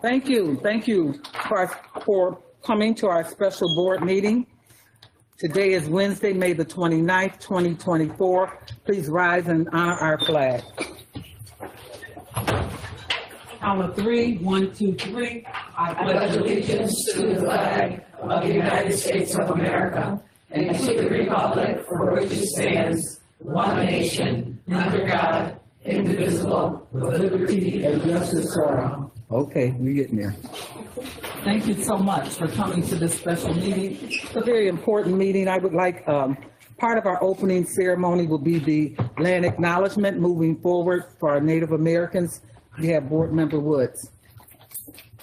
Thank you for coming to our special board meeting. Today is Wednesday, May the 29th, 2024. Please rise and honor our flag. Count of three. 1, 2, 3. I pledge allegiance to the flag of the United States of America and to the republic for which it stands, one nation, under God, indivisible, with liberty and justice for all. Okay, we're getting there. Thank you so much for coming to this special meeting. It's a very important meeting. I would like, part of our opening ceremony will be the land acknowledgement moving forward for our Native Americans. We have Board Member Woods.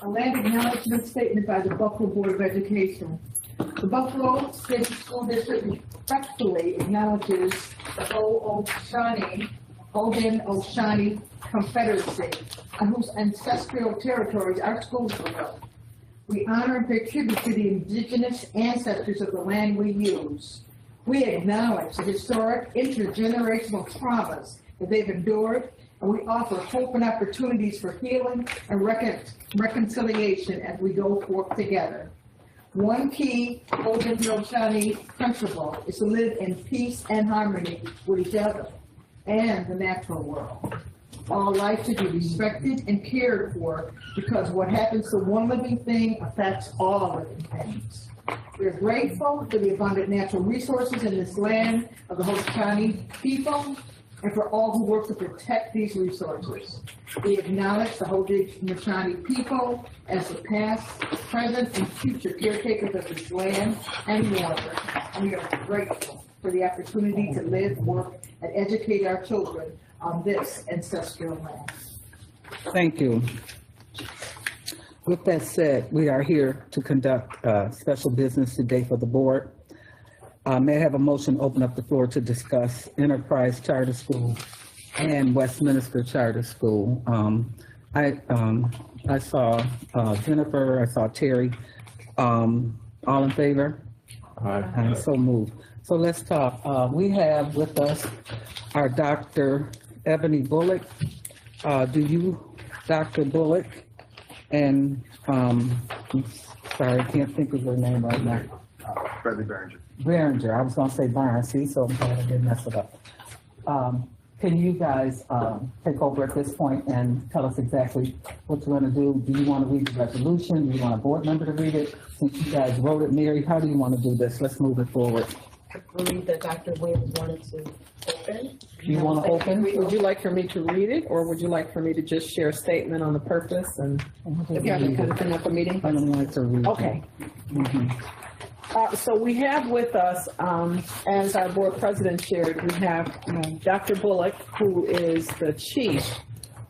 A land acknowledgement statement by the Buffalo Board of Education. The Buffalo State School District respectfully acknowledges the Haudenosaunee Confederacy, on whose ancestral territories our schools were built. We honor and pay tribute to the indigenous ancestors of the land we use. We acknowledge the historic intergenerational traumas that they've endured, and we offer hope and opportunities for healing and reconciliation as we go forth together. One key Haudenosaunee principle is to live in peace and harmony with each other and the natural world. All life should be respected and cared for because what happens to one living thing affects all living things. We are grateful for the abundant natural resources in this land of the Haudenosaunee people and for all who work to protect these resources. We acknowledge the Haudenosaunee people as the past, present, and future caretakers of this land and water, and we are grateful for the opportunity to live, work, and educate our children on this ancestral land. Thank you. With that said, we are here to conduct special business today for the board. May I have a motion to open up the floor to discuss Enterprise Charter School and Westminster Charter School? I saw Jennifer, I saw Terry. All in favor? Aye. So moved. So let's talk. We have with us our Dr. Ebony Bullock. Do you, Dr. Bullock, and sorry, I can't think of her name right now. Bradley Behringer. Behringer. I was going to say Barnes, see, so I'm glad I didn't mess it up. Can you guys take over at this point and tell us exactly what you're going to do? Do you want to read the resolution? Do you want a board member to read it? Since you guys wrote it, Mary, how do you want to do this? Let's move it forward. I believe that Dr. Williams wanted to open. You want to open? Would you like for me to read it, or would you like for me to just share a statement on the purpose and if you have to kind of open up a meeting? I don't like to read. Okay. Mm-hmm. So we have with us, as our board president shared, we have Dr. Bullock, who is the chief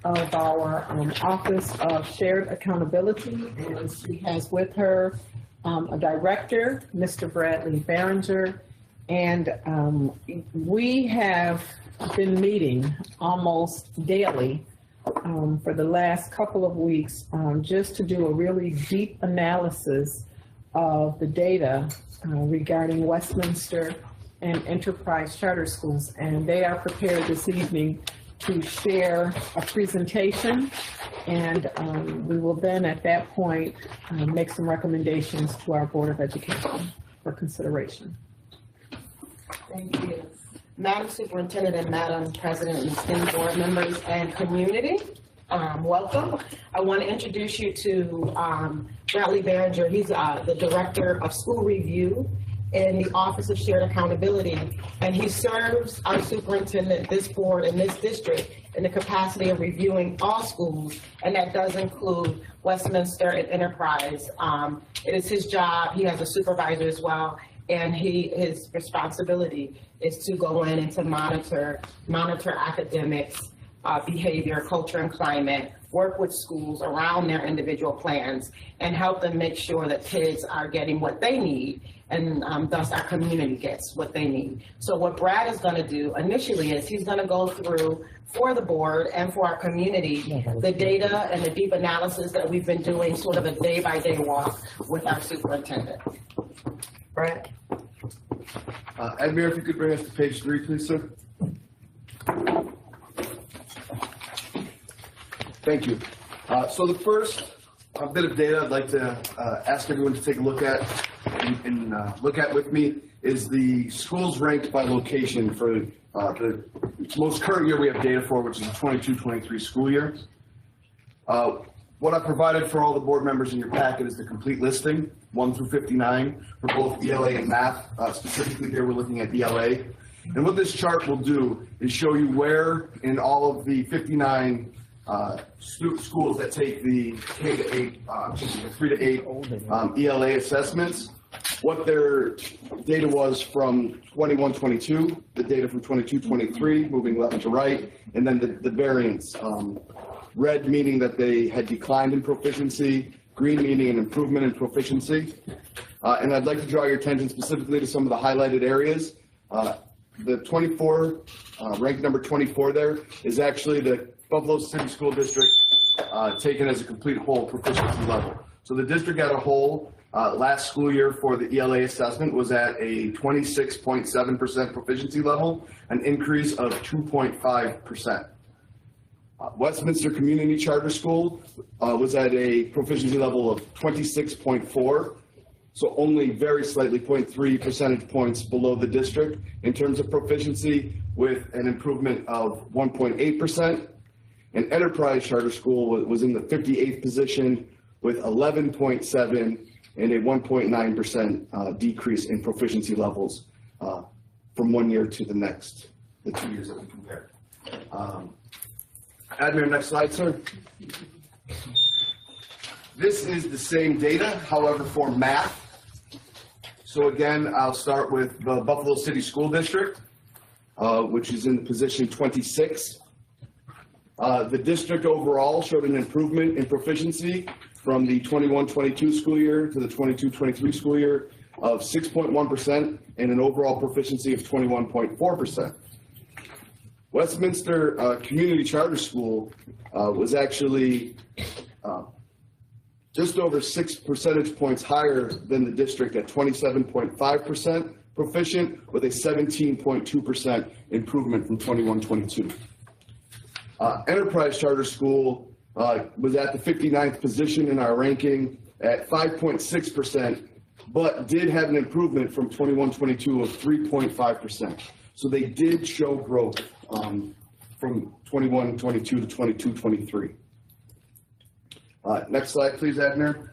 of our Office of Shared Accountability, and she has with her a director, Mr. Bradley Behringer, and we have been meeting almost daily for the last couple of weeks just to do a really deep analysis of the data regarding Westminster and Enterprise Charter Schools, and they are prepared this evening to share a presentation, and we will then at that point make some recommendations to our Board of Education for consideration. Thank you. Madam Superintendent and Madam President and esteemed board members and community, welcome. I want to introduce you to Bradley Behringer. He's the Director of School Review in the Office of Shared Accountability, and he serves our superintendent, this board, and this district in the capacity of reviewing all schools, and that does include Westminster and Enterprise. It is his job. He has a supervisor as well, and his responsibility is to go in and to monitor academics, behavior, culture, and climate, work with schools around their individual plans, and help them make sure that kids are getting what they need, and thus our community gets what they need. So what Brad is going to do initially is he's going to go through, for the board and for our community, the data and the deep analysis that we've been doing, sort of a day-by-day walk with our superintendent. Brad? Admir, if you could bring us to page 3, please, sir. Thank you. So the first bit of data I'd like to ask everyone to take a look at and look at with me is the schools ranked by location for the most current year we have data for, which is the 22-23 school year. What I provided for all the board members in your packet is the complete listing, 1 through 59, for both ELA and math. Specifically here, we're looking at ELA. And what this chart will do is show you where in all of the 59 schools that take the K to 8, 3 to 8 ELA assessments, what their data was from 21-22, the data from 22-23, moving left to right, and then the variance. Red meaning that they had declined in proficiency, green meaning an improvement in proficiency. And I'd like to draw your attention specifically to some of the highlighted areas. The 24, ranked number 24 there, is actually the Buffalo City School District taken as a complete whole proficiency level. So the district as a whole, last school year for the ELA assessment was at a 26.7% proficiency level, an increase of 2.5%. Westminster Community Charter School was at a proficiency level of 26.4, so only very slightly 0.3 percentage points below the district in terms of proficiency, with an improvement of 1.8%. And Enterprise Charter School was in the 58th position with 11.7 and a 1.9% decrease in proficiency levels from one year to the next, the 2 years that we compared. Admin, next slide, sir. This is the same data, however, for math. So again, I'll start with the Buffalo City School District, which is in position 26. The district overall showed an improvement in proficiency from the 21-22 school year to the 22-23 school year of 6.1% and an overall proficiency of 21.4%. Westminster Community Charter School was actually just over 6 percentage points higher than the district at 27.5% proficient, with a 17.2% improvement from 21-22. Enterprise Charter School was at the 59th position in our ranking at 5.6%, but did have an improvement from 21-22 of 3.5%. So they did show growth from 21-22 to 22-23. Next slide, please, Adner.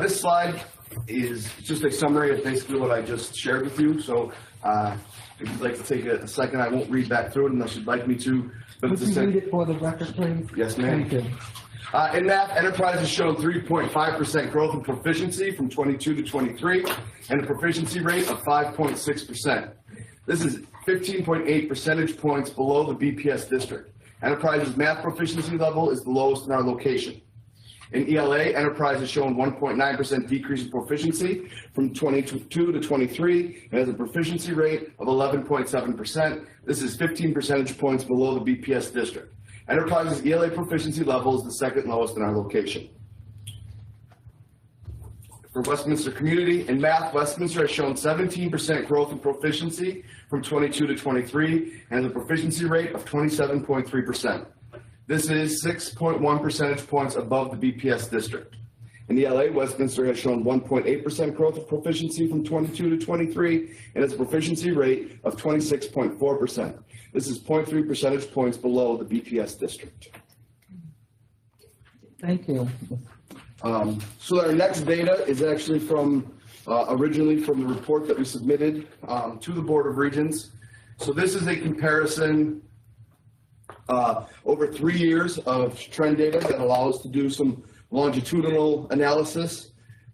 This slide is just a summary of basically what I just shared with you. So if you'd like to take a second, I won't read back through it unless you'd like me to. But Would you read it for the record, please? Yes, ma'am. Thank you. In math, Enterprise has shown 3.5% growth in proficiency from 22 to 23, and a proficiency rate of 5.6%. This is 15.8 percentage points below the BPS district. Enterprise's math proficiency level is the lowest in our location. In ELA, Enterprise has shown 1.9% decrease in proficiency from 22 to 23 and has a proficiency rate of 11.7%. This is 15 percentage points below the BPS district. Enterprise's ELA proficiency level is the second lowest in our location. For Westminster Community, in math, Westminster has shown 17% growth in proficiency from 22 to 23 and has a proficiency rate of 27.3%. This is 6.1 percentage points above the BPS district. In ELA, Westminster has shown 1.8% growth of proficiency from 22 to 23 and has a proficiency rate of 26.4%. This is 0.3 percentage points below the BPS district. Thank you. So our next data is actually from, originally from the report that we submitted to the Board of Regents. So this is a comparison over 3 years of trend data that allow us to do some longitudinal analysis.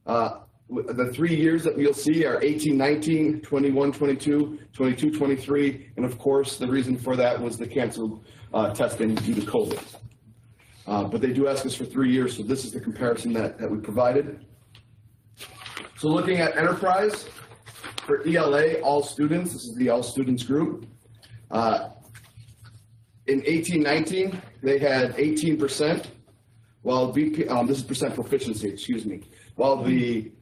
The 3 years that we'll see are 18-19, 21-22, 22-23, and of course the reason for that was the canceled testing due to COVID. But they do ask us for 3 years, so this is the comparison that we provided. So looking at Enterprise, for ELA, all students, this is the all students group. In 18-19, they had 18%, while this is percent proficiency, excuse me. While the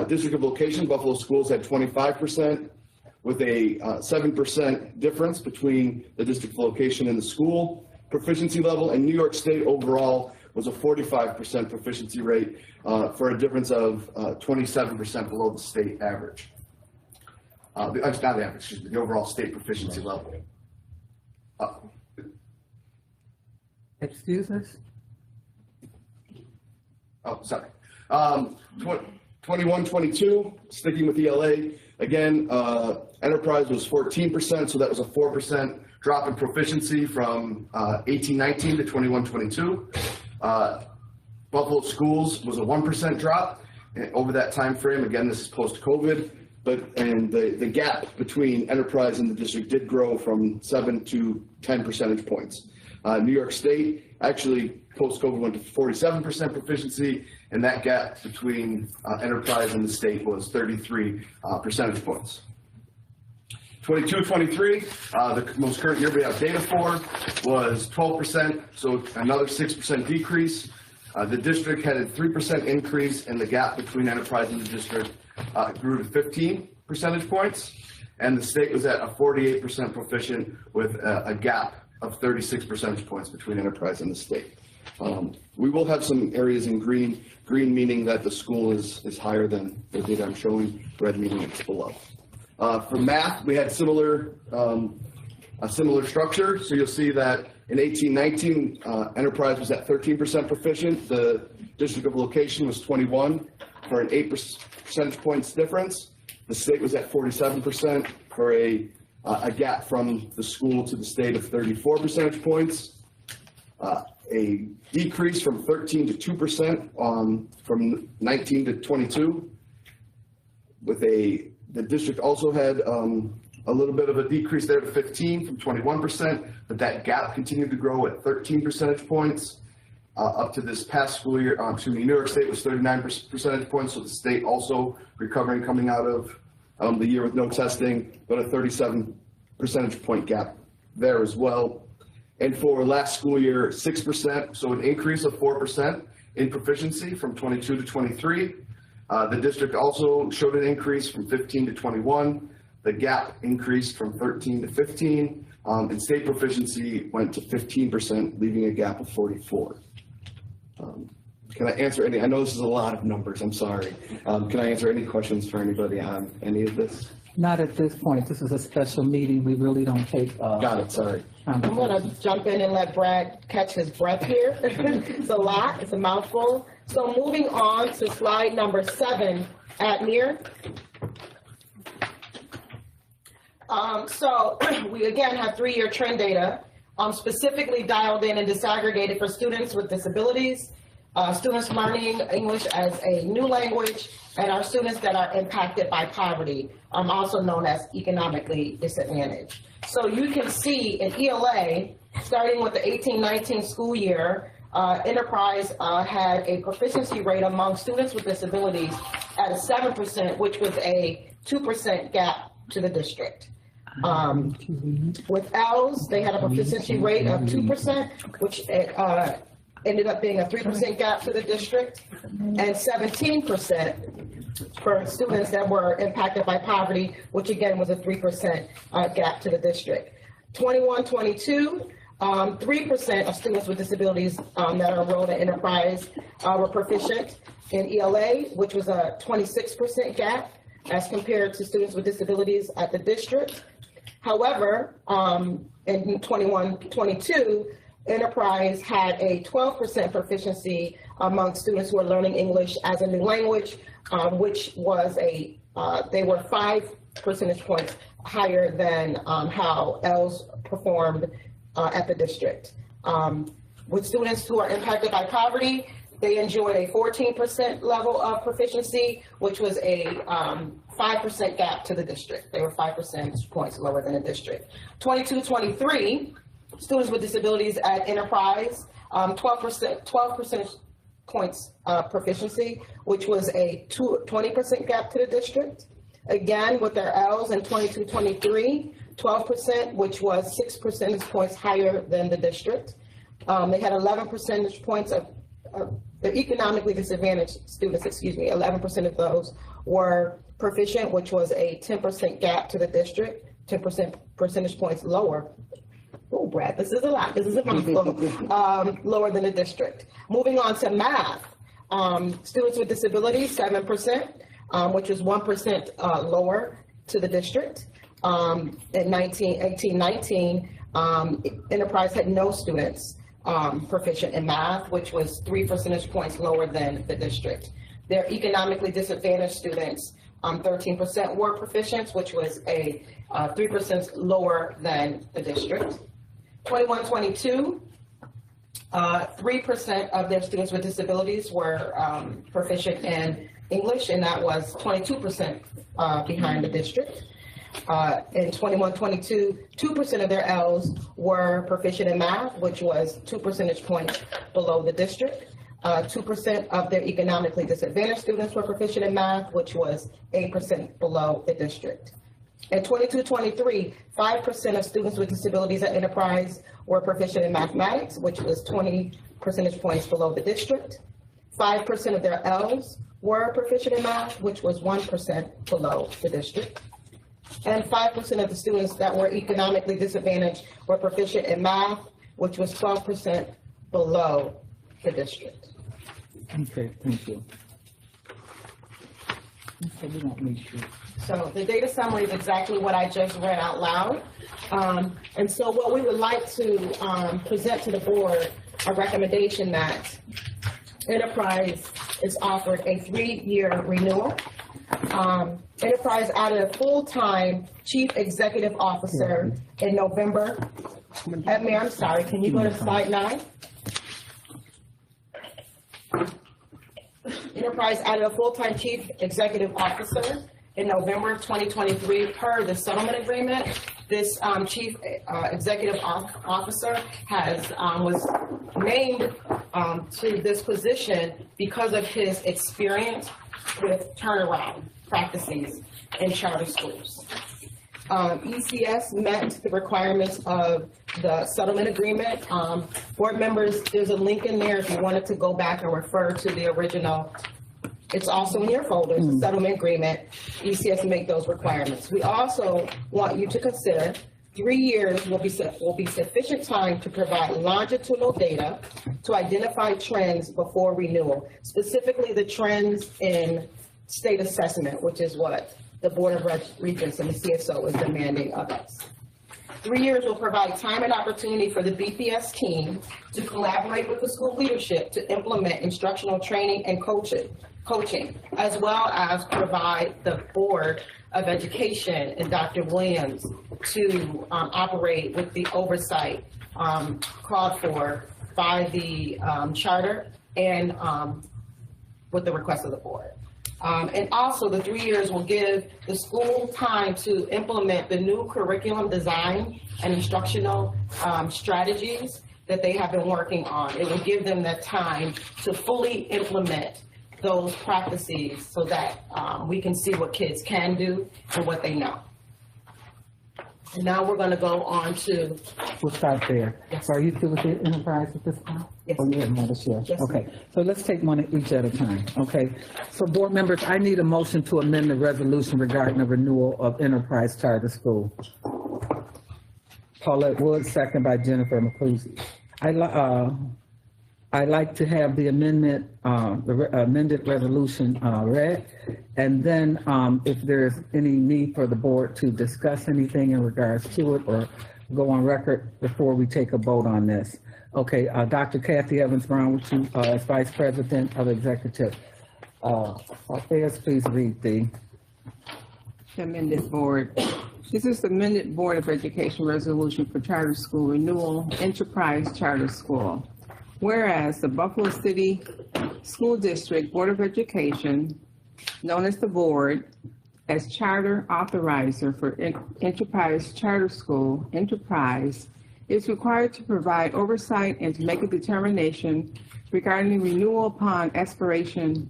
District of Location, Buffalo Schools had 25%, with a 7% difference between the district location and the school proficiency level, and New York State overall was a 45% proficiency rate for a difference of 27% below the state average. Not the average, excuse me, the overall state proficiency level. Excuse us? Oh, sorry. 21-22, sticking with ELA, again, enterprise was 14%, so that was a 4% drop in proficiency from 18-19 to 21-22. Buffalo Schools was a 1% drop over that time frame. Again, this is post-COVID, and the gap between enterprise and the district did grow from 7 to 10 percentage points. New York State actually post-COVID went to 47% proficiency, and that gap between enterprise and the state was 33 percentage points. 22-23, the most current year we have data for, was 12%, so another 6% decrease. The district had a 3% increase, and the gap between enterprise and the district grew to 15 percentage points, and the state was at a 48% proficient with a gap of 36 percentage points between enterprise and the state. We will have some areas in green meaning that the school is higher than the data I'm showing, red meaning it's below. For math, we had a similar structure. So you'll see that in 18-19, enterprise was at 13% proficient. The district of location was 21 for an 8 percentage points difference. The state was at 47% for a gap from the school to the state of 34 percentage points. A decrease from 13 to 2% from 19 to 22. The district also had a little bit of a decrease there to 15 from 21%, but that gap continued to grow at 13 percentage points. Up to this past school year, New York State was 39 percentage points, so the state also recovering coming out of the year with no testing, but a 37 percentage point gap there as well. And for last school year, 6%, so an increase of 4% in proficiency from 22 to 23. The district also showed an increase from 15 to 21. The gap increased from 13 to 15, and state proficiency went to 15%, leaving a gap of 44. Can I answer any? I know this is a lot of numbers. I'm sorry. Can I answer any questions for anybody on any of this? Not at this point. This is a special meeting. We really don't take. Got it. Sorry. I'm going to jump in and let Brad catch his breath here. It's a lot. It's a mouthful. So moving on to slide number 7, Admir. So we again have 3-year trend data, specifically dialed in and disaggregated for students with disabilities, students learning English as a new language, and our students that are impacted by poverty, also known as economically disadvantaged. So you can see in ELA, starting with the 18-19 school year, Enterprise had a proficiency rate among students with disabilities at 7%, which was a 2% gap to the district. With ELS, they had a proficiency rate of 2%, which ended up being a 3% gap to the district, and 17% for students that were impacted by poverty, which again was a 3% gap to the district. 21-22, 3% of students with disabilities that are enrolled in Enterprise were proficient in ELA, which was a 26% gap as compared to students with disabilities at the district. However, in 21-22, Enterprise had a 12% proficiency among students who are learning English as a new language, which was they were 5 percentage points higher than how ELS performed at the district. With students who are impacted by poverty, they enjoyed a 14% level of proficiency, which was a 5% gap to the district. They were 5 percentage points lower than the district. 22-23, students with disabilities at Enterprise, 12 percentage points proficiency, which was a 20% gap to the district. Again, with their L's in 22-23, 12%, which was 6 percentage points higher than the district. They had 11 percentage points of the economically disadvantaged students, 11% of those were proficient, which was a 10% gap to the district, 10% percentage points lower. Oh, Brad, this is a lot. This is a mouthful. Lower than the district. Moving on to math. Students with disabilities, 7%, which is 1% lower to the district. In 18-19, Enterprise had no students proficient in math, which was 3 percentage points lower than the district. Their economically disadvantaged students, 13% were proficient, which was a 3% lower than the district. 21-22, 3% of their students with disabilities were proficient in English, and that was 22% behind the district. In 21-22, 2% of their Ls were proficient in math, which was 2 percentage points below the district. 2% of their economically disadvantaged students were proficient in math, which was 8% below the district. In 22-23, 5% of students with disabilities at Enterprise were proficient in mathematics, which was 20 percentage points below the district. 5% of their Ls were proficient in math, which was 1% below the district. And 5% of the students that were economically disadvantaged were proficient in math, which was 12% below the district. Okay, thank you. Okay, we don't need to. So the data summary is exactly what I just read out loud. And so what we would like to present to the board, a recommendation that Enterprise is offered a 3-year renewal. Enterprise added a full-time chief executive officer in November. Mayor, I'm sorry, can you go to slide 9? Enterprise added a full-time chief executive officer in November 2023 per the settlement agreement. This chief executive officer was named to this position because of his experience with turnaround practices in charter schools. ECS met the requirements of the settlement agreement. Board members, there's a link in there if you wanted to go back and refer to the original. It's also in your folders, the settlement agreement. ECS make those requirements. We also want you to consider 3 years will be sufficient time to provide longitudinal data to identify trends before renewal, specifically the trends in state assessment, which is what the Board of Regents and the CSO is demanding of us. 3 years will provide time and opportunity for the BPS team to collaborate with the school leadership to implement instructional training and coaching, as well as provide the Board of Education and Dr. Williams to operate with the oversight called for by the charter and with the request of the board. And also the 3 years will give the school time to implement the new curriculum design and instructional strategies that they have been working on. It will give them that time to fully implement those practices so that we can see what kids can do and what they know. And now we're going to go on to... We'll start there. Yes. Are you still with the Enterprise at this time? Yes. Oh, you have another share? Yes. Okay, so let's take one each at a time, okay? So board members, I need a motion to amend the resolution regarding the renewal of Enterprise Charter School. Paulette Wood, second by Jennifer McClusey. I'd like to have the amendment, the amended resolution read, and then if there's any need for the board to discuss anything in regards to it or go on record before we take a vote on this. Okay, Dr. Kathy Evans-Brown, would you, as Vice President of Executive Affairs, please read the amended board. This is the amended Board of Education resolution for charter school renewal, Enterprise Charter School. Whereas the Buffalo City School District Board of Education, known as the board, as charter authorizer for Enterprise Charter School, Enterprise is required to provide oversight and to make a determination regarding renewal upon expiration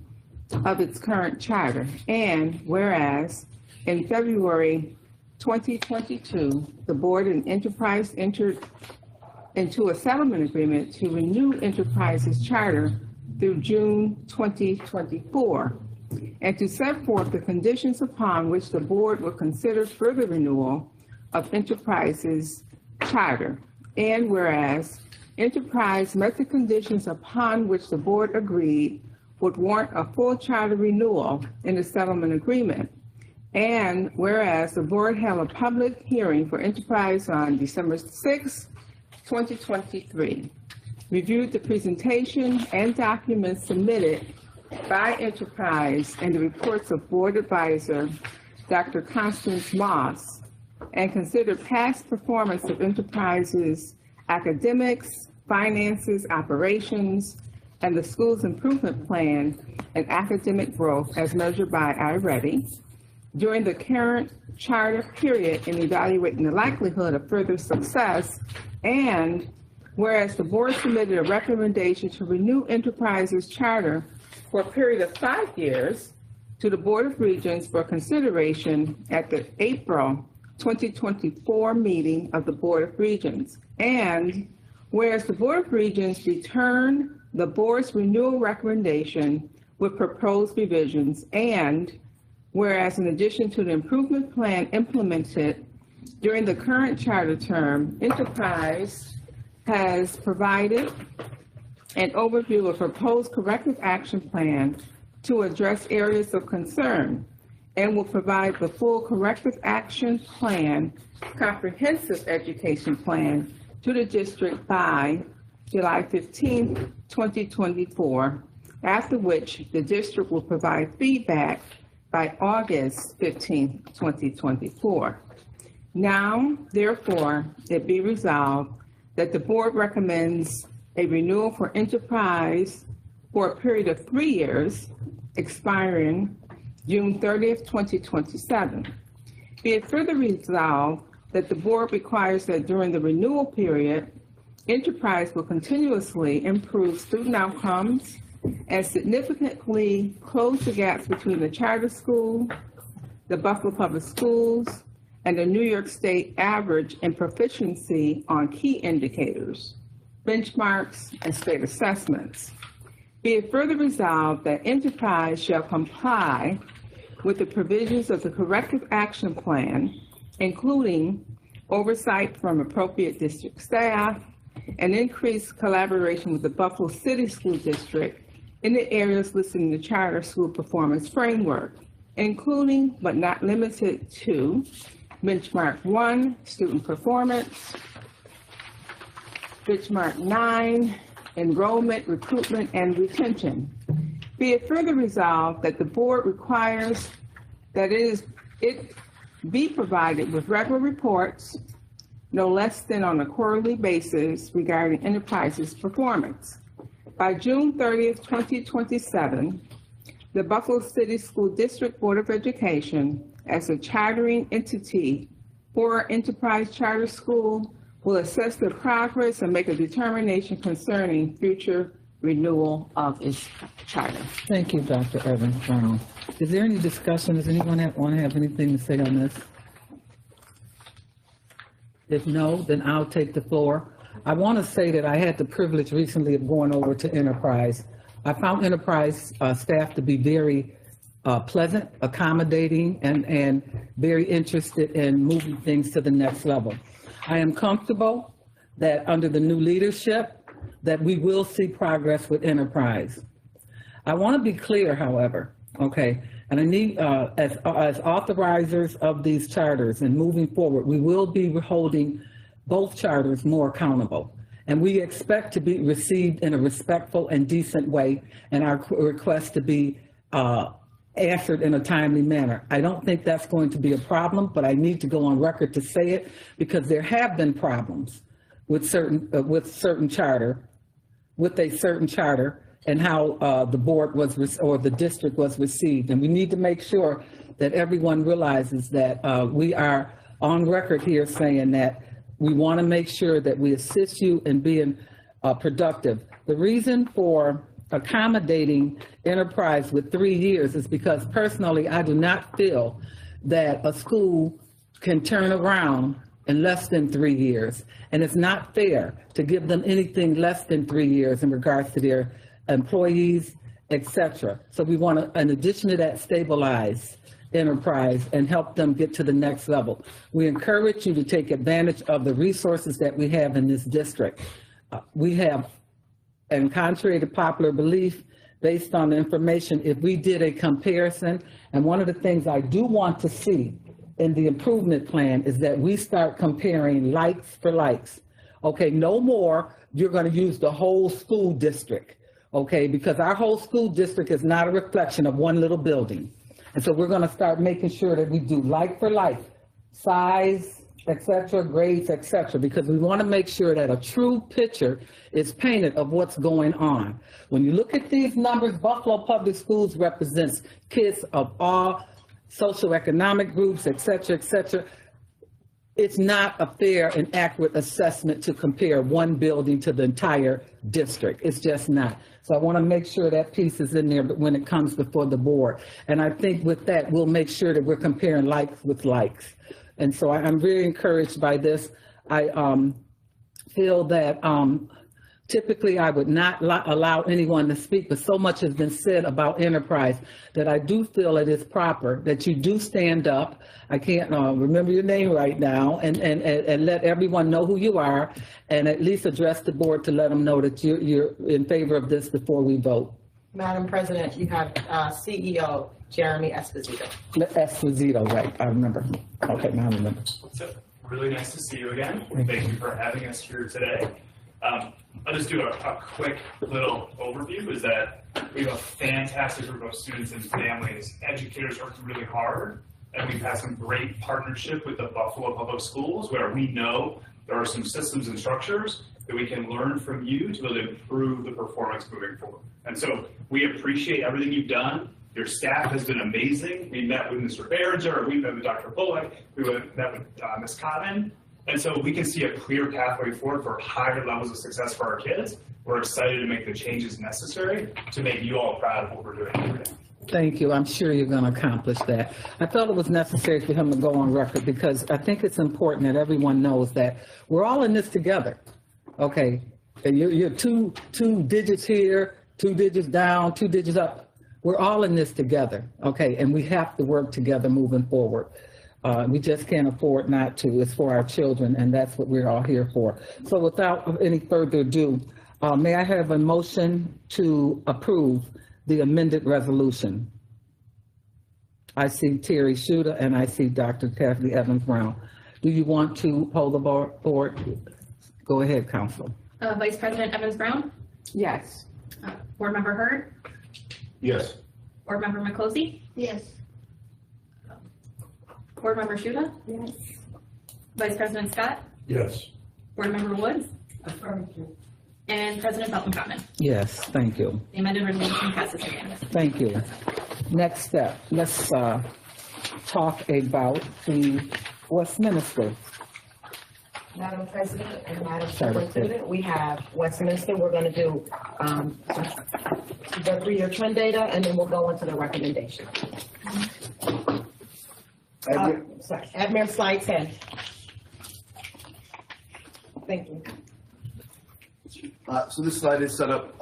of its current charter. And whereas in February 2022, the board and Enterprise entered into a settlement agreement to renew Enterprise's charter through June 2024. and to set forth the conditions upon which the board will consider further renewal of Enterprise's charter. And whereas Enterprise met the conditions upon which the board agreed would warrant a full charter renewal in the settlement agreement. And whereas the board held a public hearing for Enterprise on December 6, 2023, reviewed the presentation and documents submitted by Enterprise and the reports of board advisor, Dr. Constance Moss, and considered past performance of Enterprise's academics, finances, operations, and the school's improvement plan and academic growth as measured by iReady during the current charter period in evaluating the likelihood of further success. And whereas the board submitted a recommendation to renew Enterprise's charter for a period of 5 years to the Board of Regents for consideration at the April 2024 meeting of the Board of Regents. And whereas the Board of Regents returned the board's renewal recommendation with proposed revisions, and whereas in addition to the improvement plan implemented during the current charter term, Enterprise has provided an overview of proposed corrective action plan to address areas of concern, and will provide the full corrective action plan, comprehensive education plan, to the district by July 15, 2024, after which the district will provide feedback by August 15, 2024. Now, therefore, it be resolved that the board recommends a renewal for Enterprise for a period of 3 years, expiring June 30th, 2027. Be it further resolved that the board requires that during the renewal period, Enterprise will continuously improve student outcomes and significantly close the gaps between the charter school, the Buffalo Public Schools, and the New York State average in proficiency on key indicators, benchmarks, and state assessments. Be it further resolved that Enterprise shall comply with the provisions of the corrective action plan, including oversight from appropriate district staff and increased collaboration with the Buffalo City School District in the areas listed in the Charter School Performance Framework, including but not limited to Benchmark 1, Student Performance, Benchmark 9, Enrollment, Recruitment, and Retention. Be it further resolved that the board requires that it be provided with regular reports, no less than on a quarterly basis, regarding Enterprise's performance. By June 30th, 2027, the Buffalo City School District Board of Education, as a chartering entity for Enterprise Charter School, will assess the progress and make a determination concerning future renewal of its charter. Thank you, Dr. Evans Brown. Is there any discussion? Does anyone want to have anything to say on this? If no, then I'll take the floor. I want to say that I had the privilege recently of going over to Enterprise. I found Enterprise staff to be very pleasant, accommodating, and very interested in moving things to the next level. I am comfortable that under the new leadership, that we will see progress with Enterprise. I want to be clear, however, okay, and I need, as authorizers of these charters and moving forward, we will be holding both charters more accountable. And we expect to be received in a respectful and decent way, and our request to be answered in a timely manner. I don't think that's going to be a problem, but I need to go on record to say it because there have been problems with a certain charter, and how the board was, or the district was received. And we need to make sure that everyone realizes that we are on record here saying that we want to make sure that we assist you in being productive. The reason for accommodating Enterprise with 3 years is because personally, I do not feel that a school can turn around in less than 3 years. And it's not fair to give them anything less than 3 years in regards to their employees etc. So we want to, in addition to that, stabilize enterprise and help them get to the next level. We encourage you to take advantage of the resources that we have in this district. We have, and contrary to popular belief, based on the information, if we did a comparison, and one of the things I do want to see in the improvement plan is that we start comparing likes for likes. Okay, no more, you're going to use the whole school district, okay, because our whole school district is not a reflection of one little building. And so we're going to start making sure that we do like for like, size, et cetera, grades, et cetera, because we want to make sure that a true picture is painted of what's going on. When you look at these numbers, Buffalo Public Schools represents kids of all socioeconomic groups, et cetera, et cetera. It's not a fair and accurate assessment to compare one building to the entire district. It's just not. So I want to make sure that piece is in there, but when it comes before the board. And I think with that, we'll make sure that we're comparing likes with likes. And so I'm very encouraged by this. I feel that typically I would not allow anyone to speak, but so much has been said about enterprise that I do feel it is proper that you do stand up. I can't remember your name right now, and let everyone know who you are, and at least address the board to let them know that you're in favor of this before we vote. Madam President, you have CEO Jeremy Esposito. Esposito, right, I remember. Okay, now I remember. So, really nice to see you again. Thank you for having us here today. I'll just do a quick little overview, is that we have a fantastic group of students and families. Educators worked really hard, and we've had some great partnership with the Buffalo Public Schools, where we know there are some systems and structures that we can learn from you to really improve the performance moving forward. And so we appreciate everything you've done. Your staff has been amazing. We met with Mr. Behringer, we met with Dr. Bullock, we met with Ms. Cotton. And so we can see a clear pathway forward for higher levels of success for our kids. We're excited to make the changes necessary to make you all proud of what we're doing here today. Thank you. I'm sure you're going to accomplish that. I felt it was necessary for him to go on record because I think it's important that everyone knows that we're all in this together. Okay, and you're two digits here, 2 digits down, 2 digits up. We're all in this together, okay, and we have to work together moving forward. We just can't afford not to. It's for our children, and that's what we're all here for. So without any further ado, may I have a motion to approve the amended resolution? I see Terry Schutter and I see Dr. Kathy Evans-Brown. Do you want to hold the board? Go ahead, Council. Vice President Evans-Brown? Yes. Board Member Hurd? Yes. Board Member McClosey? Yes. Board Member Shuda? Yes. Vice President Scott? Yes. Board Member Woods? Affirmative. And President Felton-Cotman. Yes, thank you. The amended resolution passes unanimously. Thank you. Next step, let's talk about the Westminster. Madam President and Madam Sorry. Superintendent, we have Westminster. We're going to do the 3-year trend data, and then we'll go into the recommendation. Sorry, Admin slide 10. Thank you. So this slide is set up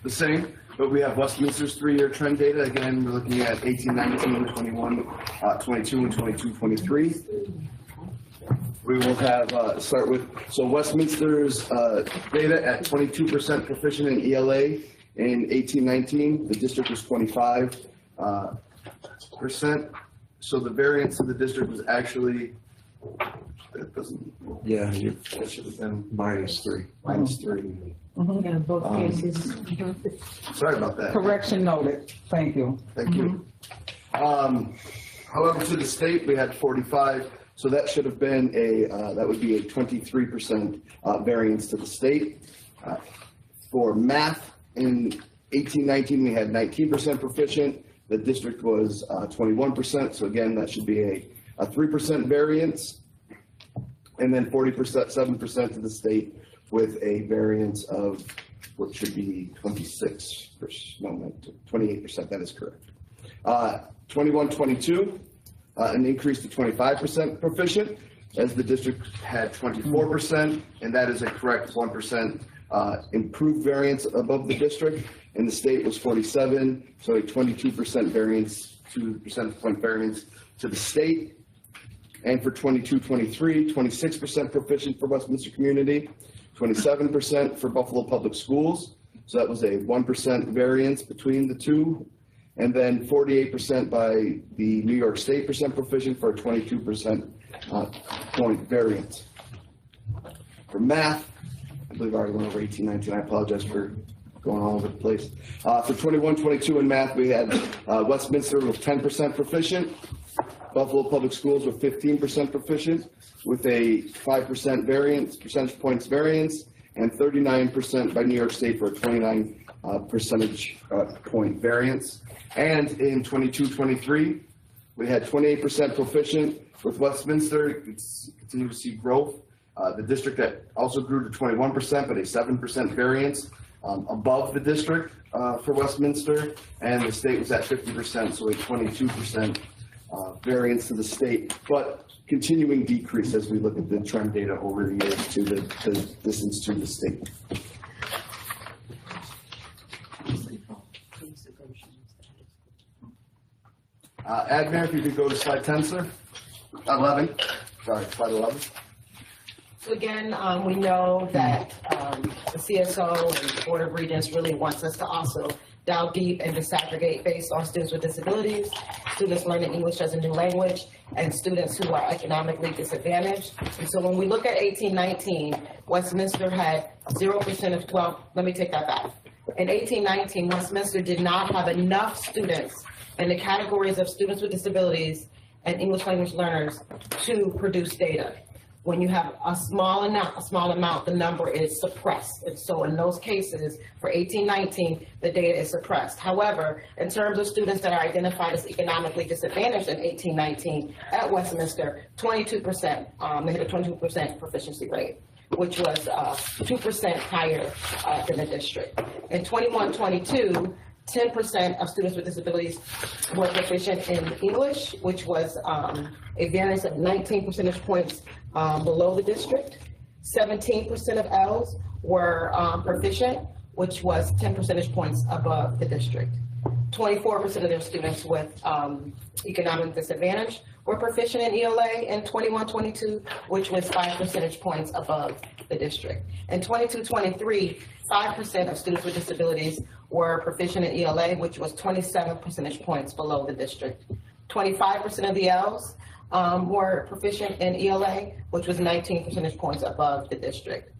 the same, but we have Westminster's 3-year trend data. Again, we're looking at 18, 19, 21, 22, and 22, 23. We will have, start with, so Westminster's data at 22% proficient in ELA in 18, 19. The district was 25%. So the variance of the district was actually, that doesn't, yeah, that should have been -3. Yeah, both cases. Sorry about that. Correction noted. Thank you. Thank you. However, to the state, we had 45, so that should have been that would be a 23% variance to the state. For math, in 18-19, we had 19% proficient. The district was 21%, so again, that should be a 3% variance. And then 7% to the state with a variance of what should be 28%, that is correct. 21-22, an increase to 25% proficient, as the district had 24%, and that is a correct 1% improved variance above the district. In the state was 47, so a 22% variance, 2 percentage point variance to the state. And for 22-23, 26% proficient for Westminster Community, 27% for Buffalo Public Schools. So that was a 1% variance between the two. And then 48% by the New York State percent proficient for a 22% point variance. For math, I believe I already went over 18-19. I apologize for going all over the place. For 21-22 in math, we had Westminster with 10% proficient, Buffalo Public Schools with 15% proficient, with a 5% variance, percentage points variance, and 39% by New York State for a 29 percentage point variance. And in 22-23, we had 28% proficient with Westminster. It's continue to see growth. The district that also grew to 21%, but a 7% variance above the district for Westminster, and the state was at 50%, so a 22% variance to the state, but continuing decrease as we look at the trend data over the years to the distance to the state. Admin, if you could go to slide 10, sir. 11. Sorry, slide 11. So again, we know that the CSO and Board of Regents really wants us to also delve deep and disaggregate based on students with disabilities, students learning English as a new language, and students who are economically disadvantaged. And so when we look at 18-19, Westminster had 0% of, well, let me take that back. In 18-19, Westminster did not have enough students in the categories of students with disabilities and English language learners to produce data. When you have a small amount, the number is suppressed. And so in those cases, for 18-19, the data is suppressed. However, in terms of students that are identified as economically disadvantaged in 18-19 at Westminster, 22%, they had a 22% proficiency rate, which was 2% higher than the district. In 21-22, 10% of students with disabilities were proficient in English, which was a variance of 19 percentage points below the district. 17% of Ls were proficient, which was 10 percentage points above the district. 24% of their students with economic disadvantage were proficient in ELA in 21-22, which was 5 percentage points above the district. In 22-23, 5% of students with disabilities were proficient in ELA, which was 27 percentage points below the district. 25% of the Ls were proficient in ELA, which was 19 percentage points above the district.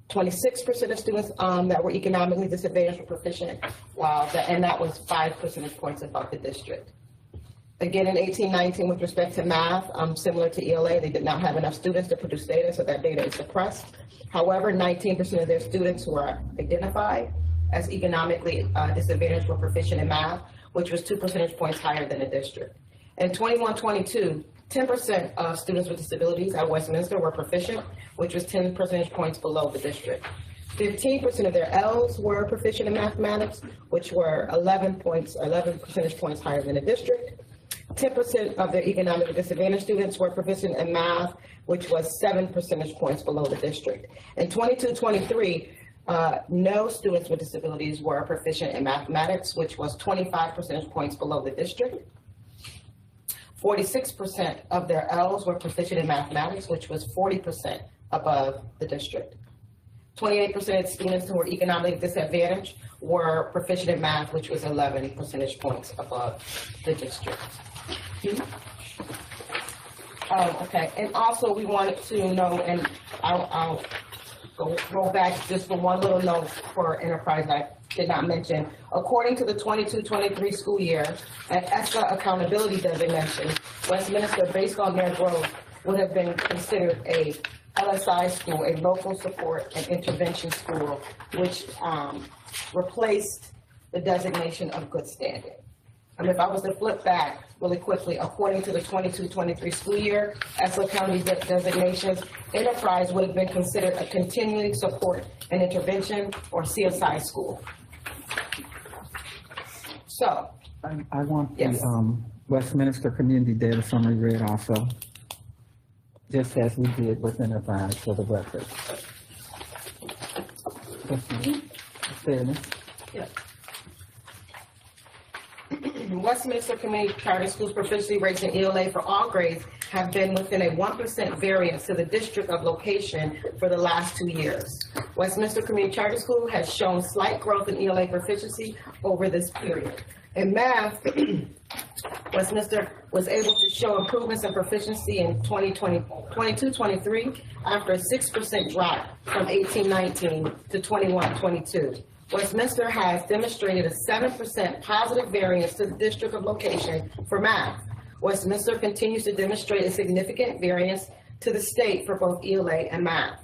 26% of students that were economically disadvantaged were proficient, and that was 5 percentage points above the district. Again, in 18-19, with respect to math, similar to ELA, they did not have enough students to produce data, so that data is suppressed. However, 19% of their students who are identified as economically disadvantaged were proficient in math, which was 2 percentage points higher than the district. In 21-22, 10% of students with disabilities at Westminster were proficient, which was 10 percentage points below the district. 15% of their Ls were proficient in mathematics, which were 11 percentage points higher than the district. 10% of their economically disadvantaged students were proficient in math, which was 7 percentage points below the district. In 22-23, no students with disabilities were proficient in mathematics, which was 25 percentage points below the district. 46% of their Ls were proficient in mathematics, which was 40% above the district. 28% of students who were economically disadvantaged were proficient in math, which was 11 percentage points above the district. Okay, and also we wanted to know, and I'll go back just for one little note for enterprise I did not mention. According to the 22-23 school year, an ESSA accountability designation, Westminster, based on their growth, would have been considered a LSI school, a local support and intervention school, which replaced the designation of good standing. And if I was to flip back really quickly, according to the 22-23 school year, ESSA County designations, enterprise would have been considered a continuing support and intervention, or CSI school. So. I want Yes. the Westminster Community Data Summary read also, just as we did with enterprise for the record. Fairness. Westminster Community Charter Schools proficiency rates in ELA for all grades have been within a 1% variance to the district of location for the last 2 years. Westminster Community Charter School has shown slight growth in ELA proficiency over this period. In math, Westminster was able to show improvements in proficiency in 22-23 after a 6% drop from 18-19 to 21-22. Westminster has demonstrated a 7% positive variance to the district of location for math. Westminster continues to demonstrate a significant variance to the state for both ELA and math.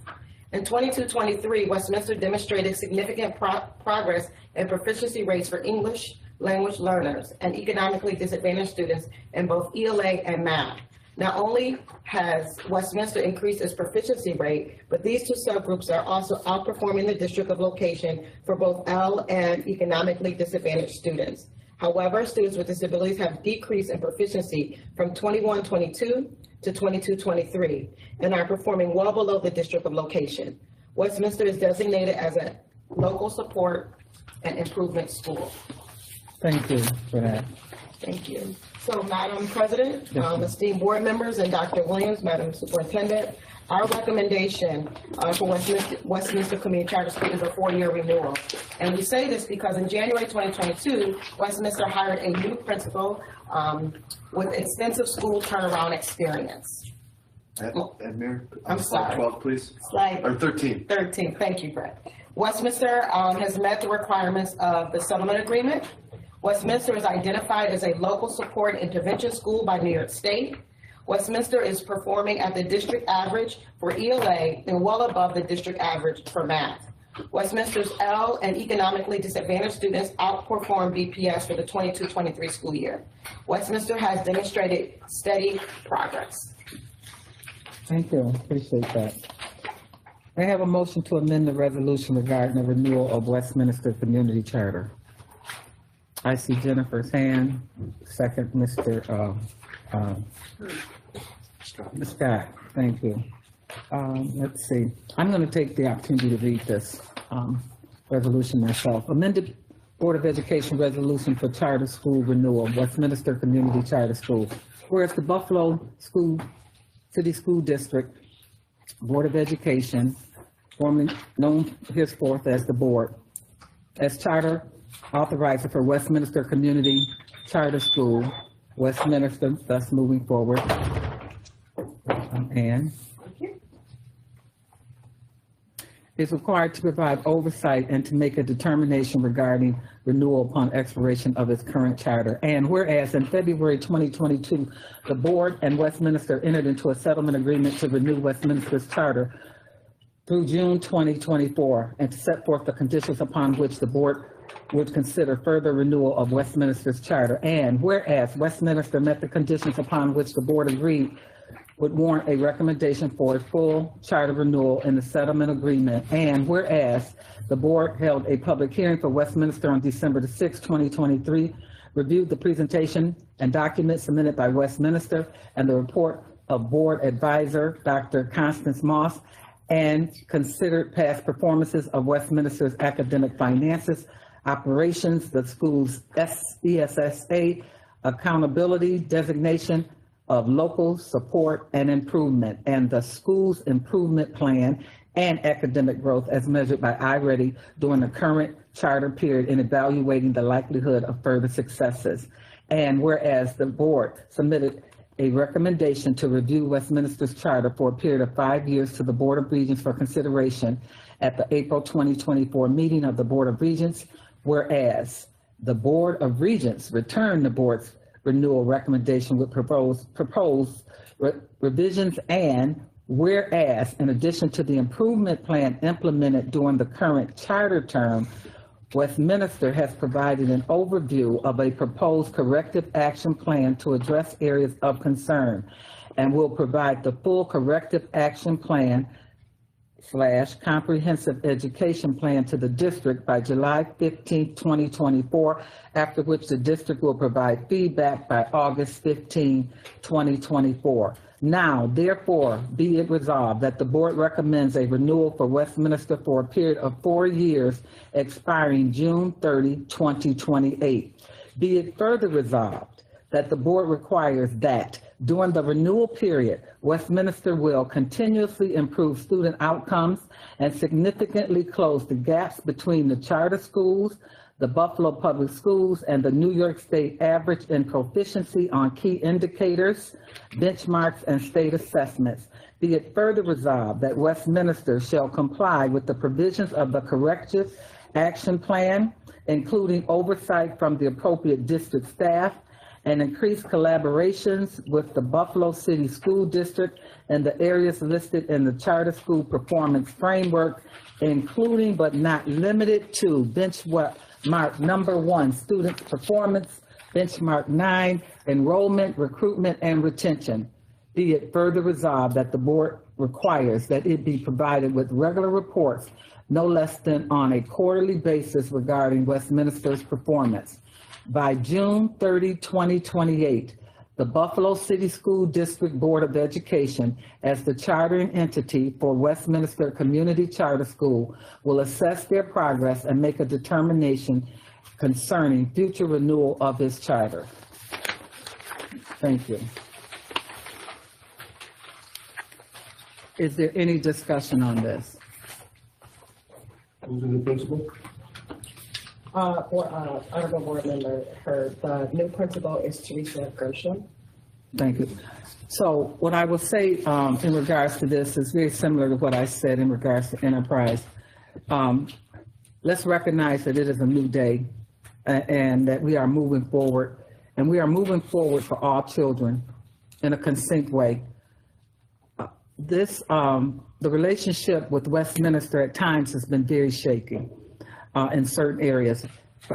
In 22-23, Westminster demonstrated significant progress in proficiency rates for English language learners and economically disadvantaged students in both ELA and math. Not only has Westminster increased its proficiency rate, but these two subgroups are also outperforming the district of location for both L and economically disadvantaged students. However, students with disabilities have decreased in proficiency from 21-22 to 22-23 and are performing well below the district of location. Westminster is designated as a local support and improvement school. Thank you for that. Thank you. So, Madam President, esteemed board members, and Dr. Williams, Madam Superintendent, our recommendation for Westminster Community Charter School is a 4-year renewal. And we say this because in January 2022, Westminster hired a new principal with extensive school turnaround experience. Mayor, I'm sorry. 12, please. Slide Or 13. 13, thank you, Brett. Westminster has met the requirements of the settlement agreement. Westminster is identified as a local support intervention school by New York State. Westminster is performing at the district average for ELA and well above the district average for math. Westminster's L and economically disadvantaged students outperform BPS for the 22-23 school year. Westminster has demonstrated steady progress. Thank you, appreciate that. I have a motion to amend the resolution regarding the renewal of Westminster Community Charter. I see Jennifer's hand. Second, Mr. Scott. Thank you. Let's see. I'm going to take the opportunity to read this resolution myself. Amended Board of Education resolution for charter school renewal, Westminster Community Charter School. Whereas the Buffalo City School District Board of Education, formerly known henceforth as the board, as charter authorizer for Westminster Community Charter School, Westminster, thus moving forward. And is required to provide oversight and to make a determination regarding renewal upon expiration of its current charter. And whereas in February 2022, the board and Westminster entered into a settlement agreement to renew Westminster's charter through June 2024 and to set forth the conditions upon which the board would consider further renewal of Westminster's charter. And whereas Westminster met the conditions upon which the board agreed would warrant a recommendation for a full charter renewal in the settlement agreement. And whereas the board held a public hearing for Westminster on December 6, 2023, reviewed the presentation and documents submitted by Westminster and the report of board advisor, Dr. Constance Moss, and considered past performances of Westminster's academic finances, operations, the school's ESSA, accountability, designation of local support and improvement, and the school's improvement plan and academic growth as measured by iReady during the current charter period in evaluating the likelihood of further successes. And whereas the board submitted a recommendation to review Westminster's charter for a period of 5 years to the Board of Regents for consideration at the April 2024 meeting of the Board of Regents, whereas the Board of Regents returned the board's renewal recommendation with proposed revisions, and whereas in addition to the improvement plan implemented during the current charter term, Westminster has provided an overview of a proposed corrective action plan to address areas of concern and will provide the full corrective action plan / comprehensive education plan to the district by July 15, 2024, after which the district will provide feedback by August 15, 2024. Now, therefore, be it resolved that the board recommends a renewal for Westminster for a period of 4 years expiring June 30, 2028. Be it further resolved that the board requires that during the renewal period, Westminster will continuously improve student outcomes and significantly close the gaps between the charter schools, the Buffalo Public Schools, and the New York State average in proficiency on key indicators, benchmarks, and state assessments. Be it further resolved that Westminster shall comply with the provisions of the corrective action plan, including oversight from the appropriate district staff, and increased collaborations with the Buffalo City School District and the areas listed in the Charter School Performance Framework, including but not limited to benchmark number 1, student performance, benchmark 9, enrollment, recruitment, and retention. Be it further resolved that the board requires that it be provided with regular reports no less than on a quarterly basis regarding Westminster's performance. By June 30, 2028, the Buffalo City School District Board of Education, as the chartering entity for Westminster Community Charter School, will assess their progress and make a determination concerning future renewal of its charter. Thank you. Is there any discussion on this? Who's in the principal? Honorable Board Member Hurd, the new principal is Teresa Gershom. Thank you. So what I will say in regards to this is very similar to what I said in regards to enterprise. Let's recognize that it is a new day and that we are moving forward, and we are moving forward for all children in a succinct way. The relationship with Westminster at times has been very shaky in certain areas.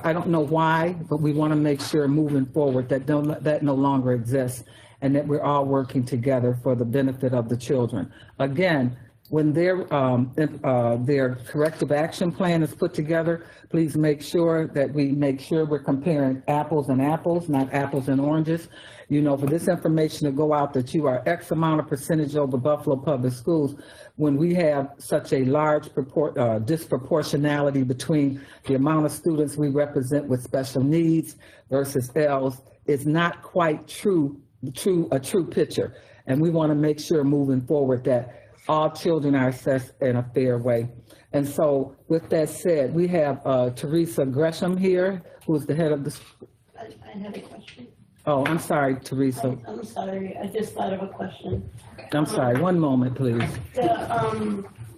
I don't know why, but we want to make sure moving forward that that no longer exists and that we're all working together for the benefit of the children. Again, when their corrective action plan is put together, please make sure that we're comparing apples and apples, not apples and oranges. You know, for this information to go out that you are X amount of percentage over Buffalo Public Schools, when we have such a large disproportionality between the amount of students we represent with special needs versus L's, is not quite a true picture. And we want to make sure moving forward that all children are assessed in a fair way. And so with that said, we have Teresa Gresham here, who is the head of the. I have a question. Oh, I'm sorry, Teresa. I'm sorry, I just thought of a question. I'm sorry, one moment, please.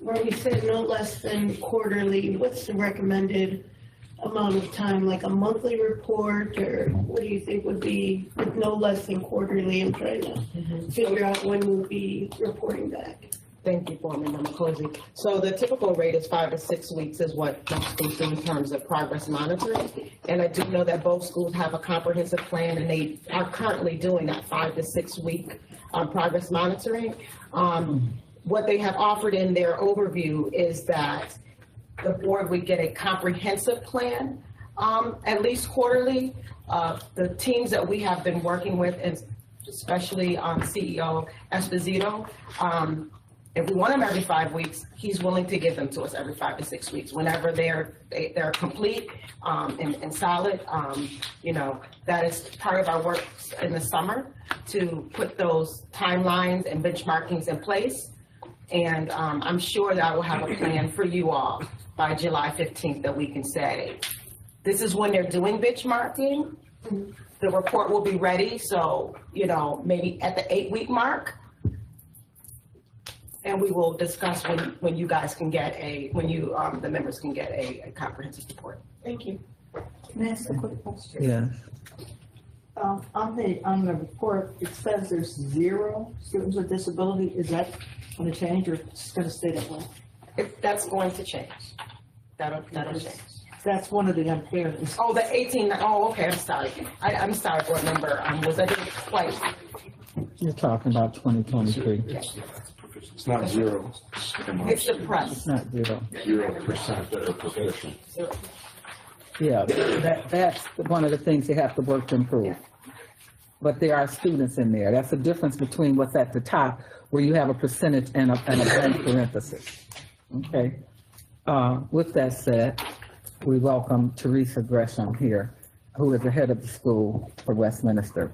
Where we said no less than quarterly, what's the recommended amount of time, like a monthly report, or what do you think would be with no less than quarterly? I'm trying to figure out when we'll be reporting back. Thank you, Board Member McCosey. So the typical rate is 5 to 6 weeks is what most schools do in terms of progress monitoring. And I do know that both schools have a comprehensive plan, and they are currently doing that 5 to 6 week progress monitoring. What they have offered in their overview is that the board would get a comprehensive plan, at least quarterly. The teams that we have been working with, and especially CEO Esposito, if we want them every 5 weeks, he's willing to give them to us every 5 to 6 weeks. Whenever they're complete and solid, you know, that is part of our work in the summer to put those timelines and benchmarkings in place. And I'm sure that I will have a plan for you all by July 15th that we can say, this is when they're doing benchmarking. The report will be ready. So, you know, maybe at the 8-week mark, and we will discuss when you guys can get the members can get a comprehensive report. Thank you. Can I ask a quick question? Yeah. On the report, it says there's 0 students with disability. Is that going to change, or it's going to stay that way? That's going to change. That'll change. That's one of the unfairness. Oh, the 18. Oh, okay. I'm sorry. I'm sorry, board member. I didn't quite. You're talking about 2023. It's not 0. It's the press. It's not 0. 0% that are proficient. Yeah, that's one of the things they have to work to improve. but there are students in there. That's the difference between what's at the top, where you have a percentage and a blank parenthesis. Okay. With that said, we welcome Teresa Gresham here, who is the head of the school for Westminster.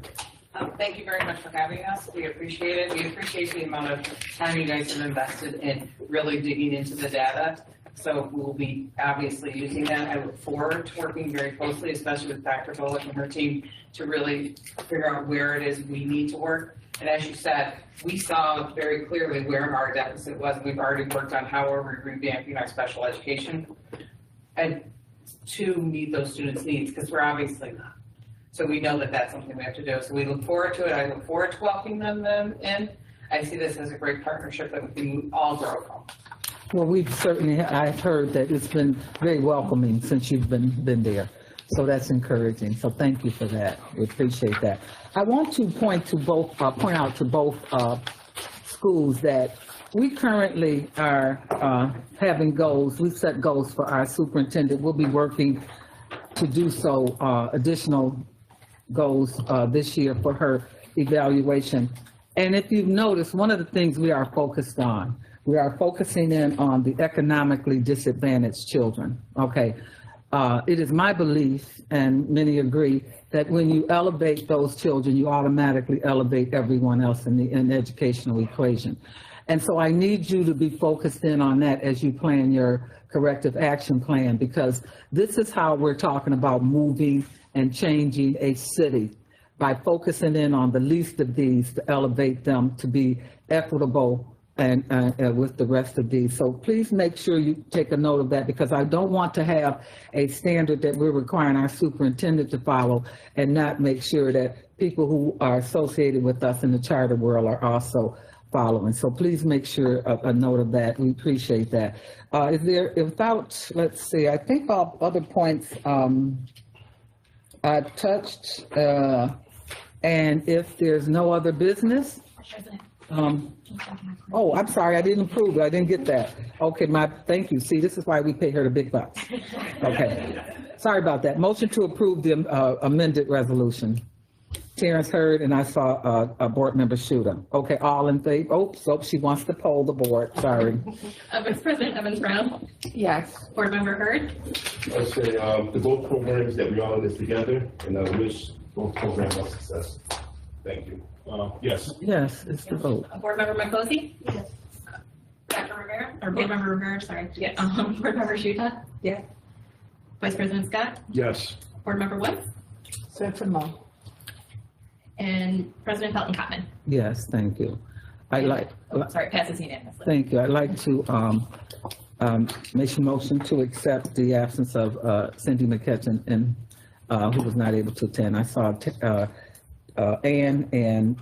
Thank you very much for having us. We appreciate it. We appreciate the amount of time you guys have invested in really digging into the data. So we'll be obviously using that. I look forward to working very closely, especially with Dr. Bullock and her team, to really figure out where it is we need to work. And as you said, we saw very clearly where our deficit was. We've already worked on how we're revamping our special education and to meet those students' needs, because we're obviously not. So we know that that's something we have to do. So we look forward to it. I look forward to welcoming them in. I see this as a great partnership that we can all grow from. Well, we've certainly, I've heard that it's been very welcoming since you've been there. So that's encouraging. So thank you for that. We appreciate that. I want to point out to both schools that we currently are having goals. We've set goals for our superintendent. We'll be working to do so, additional goals this year for her evaluation. And if you've noticed, one of the things we are focused on, we are focusing in on the economically disadvantaged children, okay? It is my belief, and many agree, that when you elevate those children, you automatically elevate everyone else in the educational equation. And so I need you to be focused in on that as you plan your corrective action plan, because this is how we're talking about moving and changing a city, by focusing in on the least of these to elevate them to be equitable and with the rest of these. So please make sure you take a note of that, because I don't want to have a standard that we're requiring our superintendent to follow and not make sure that people who are associated with us in the charter world are also following. So please make sure a note of that. We appreciate that. Is there, without, let's see, I think all other points I touched, and if there's no other business, oh, I'm sorry, I didn't approve it. I didn't get that. Okay, thank you. See, this is why we pay her the big bucks. Okay, sorry about that. Motion to approve the amended resolution. Terrence heard, and I saw board member Shooter. Okay, all in favor? Oh, she wants to poll the board. Sorry. Vice President Evans-Brown, Yes. Board Member Hurd, I say, the both programs that we all in this together, and I wish both programs all success. Thank you. Yes. Yes, it's the vote. Board Member McCosey, Yes. Dr. Rivera, or Board Member Rivera, sorry. Yes. Board Member Shuta, Yes. Vice President Scott, Yes. Board Member Woods, Sensible. and President Felton Cotman. Yes, thank you. Sorry, passes unanimously. Thank you. I'd like to make a motion to accept the absence of Cindy McKetchin, and who was not able to attend. I saw Ann and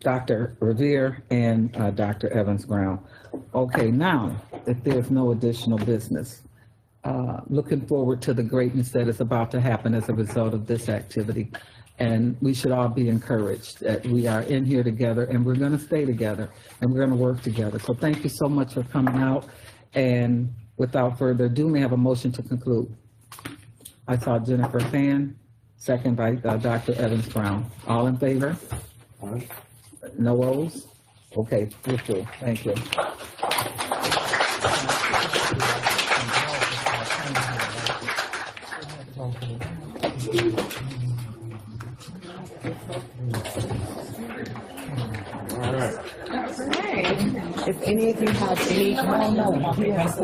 Dr. Revere and Dr. Evans-Brown. Okay, now, if there's no additional business, looking forward to the greatness that is about to happen as a result of this activity. And we should all be encouraged that we are in here together, and we're going to stay together, and we're going to work together. So thank you so much for coming out. And without further ado, may I have a motion to conclude? I saw Jennifer Fan, second by Dr. Evans-Brown. All in favor? No O's? Okay, we're through. Thank you. All right. If any of you have any,